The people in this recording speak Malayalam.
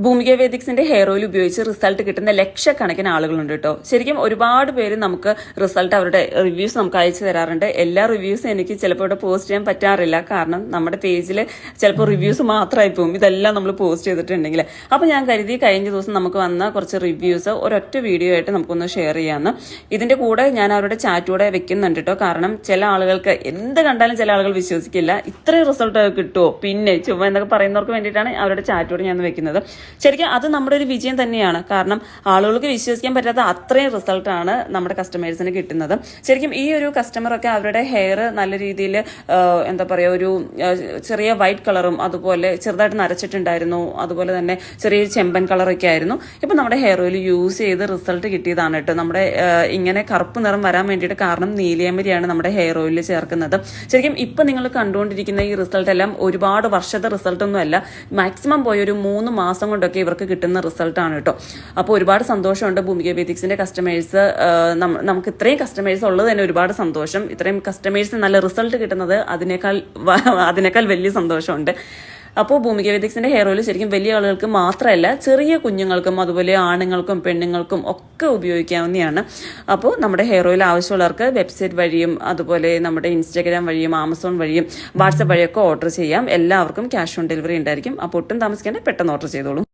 ഭൂമിക വേദിക്സിന്റെ ഹെയർ ഓയിൽ ഉപയോഗിച്ച് റിസൾട്ട് കിട്ടുന്ന ലക്ഷക്കണക്കിന് ആളുകളുണ്ട് കേട്ടോ. ശരിക്കും ഒരുപാട് പേര് നമുക്ക് റിസൾട്ട് അവരുടെ റിവ്യൂസ് നമുക്ക് അയച്ചു തരാറുണ്ട്. എല്ലാ റിവ്യൂസും എനിക്ക് ചിലപ്പോൾ ഇവിടെ പോസ്റ്റ് ചെയ്യാൻ പറ്റാറില്ല. കാരണം നമ്മുടെ പേജിൽ ചിലപ്പോൾ റിവ്യൂസ് മാത്രമായി പോകും ഇതെല്ലാം നമ്മൾ പോസ്റ്റ് ചെയ്തിട്ടുണ്ടെങ്കിൽ. അപ്പോൾ ഞാൻ കരുതി കഴിഞ്ഞ ദിവസം നമുക്ക് വന്ന കുറച്ച് റിവ്യൂസ് ഒരൊറ്റ വീഡിയോ ആയിട്ട് നമുക്കൊന്ന് ഷെയർ ചെയ്യാമെന്ന്. ഇതിന്റെ കൂടെ ഞാൻ അവരുടെ ചാറ്റ് കൂടെ വെക്കുന്നുണ്ട് കേട്ടോ. കാരണം ചില ആളുകൾക്ക് എന്ത് കണ്ടാലും ചില ആളുകൾ വിശ്വസിക്കില്ല, ഇത്രയും റിസൾട്ട് കിട്ടുമോ പിന്നെ ചുമ്മാ എന്നൊക്കെ പറയുന്നവർക്ക് വേണ്ടിയിട്ടാണ് അവരുടെ ചാറ്റ് കൂടെ ഞാൻ വെക്കുന്നത്. ശരിക്കും അത് നമ്മുടെ ഒരു വിജയം തന്നെയാണ്. കാരണം ആളുകൾക്ക് വിശ്വസിക്കാൻ പറ്റാത്ത അത്രയും റിസൾട്ടാണ് നമ്മുടെ കസ്റ്റമേഴ്സിന് കിട്ടുന്നത്. ശരിക്കും ഈ ഒരു കസ്റ്റമറൊക്കെ അവരുടെ ഹെയർ നല്ല രീതിയിൽ എന്താ പറയുക, ഒരു ചെറിയ വൈറ്റ് കളറും അതുപോലെ ചെറുതായിട്ട് നരച്ചിട്ടുണ്ടായിരുന്നു, അതുപോലെ തന്നെ ചെറിയ ചെമ്പൻ കളറൊക്കെ ആയിരുന്നു. ഇപ്പം നമ്മുടെ ഹെയർ ഓയിൽ യൂസ് ചെയ്ത് റിസൾട്ട് കിട്ടിയതാണ് കേട്ടോ. നമ്മുടെ ഇങ്ങനെ കറുപ്പ് നിറം വരാൻ വേണ്ടിയിട്ട് കാരണം നീലിയമരിയാണ് നമ്മുടെ ഹെയർ ഓയിലിൽ ചേർക്കുന്നത്. ശരിക്കും ഇപ്പം നിങ്ങൾ കണ്ടുകൊണ്ടിരിക്കുന്ന ഈ റിസൾട്ട് എല്ലാം ഒരുപാട് വർഷത്തെ റിസൾട്ടൊന്നും അല്ല, മാക്സിമം പോയ ഒരു 3 മാസം കൊണ്ടൊക്കെ ഇവർക്ക് കിട്ടുന്ന റിസൾട്ടാണ് കേട്ടോ. അപ്പോൾ ഒരുപാട് സന്തോഷമുണ്ട് ഭൂമിക വേദിക്സിന്റെ കസ്റ്റമേഴ്സ്. നമുക്ക് ഇത്രയും കസ്റ്റമേഴ്സ് ഉള്ളത് തന്നെ ഒരുപാട് സന്തോഷം. ഇത്രയും കസ്റ്റമേഴ്സ് നല്ല റിസൾട്ട് കിട്ടുന്നത് അതിനേക്കാൾ വലിയ സന്തോഷമുണ്ട്. അപ്പോൾ ഭൂമിക വേദിക്സിന്റെ ഹെയർ ഓയിൽ ശരിക്കും വലിയ ആളുകൾക്ക് മാത്രമല്ല, ചെറിയ കുഞ്ഞുങ്ങൾക്കും അതുപോലെ ആണുങ്ങൾക്കും പെണ്ണുങ്ങൾക്കും ഒക്കെ ഉപയോഗിക്കാവുന്നതാണ്. അപ്പോൾ നമ്മുടെ ഹെയർ ഓയിൽ ആവശ്യമുള്ളവർക്ക് വെബ്സൈറ്റ് വഴിയും അതുപോലെ നമ്മുടെ ഇൻസ്റ്റാഗ്രാം വഴിയും ആമസോൺ വഴിയും വാട്സപ്പ് വഴിയൊക്കെ ഓർഡർ ചെയ്യാം. എല്ലാവർക്കും ക്യാഷ് ഓൺ ഡെലിവറി ഉണ്ടായിരിക്കും. അപ്പോൾ ഒട്ടും താമസിക്കേണ്ട, പെട്ടെന്ന് ഓർഡർ ചെയ്തോളൂ.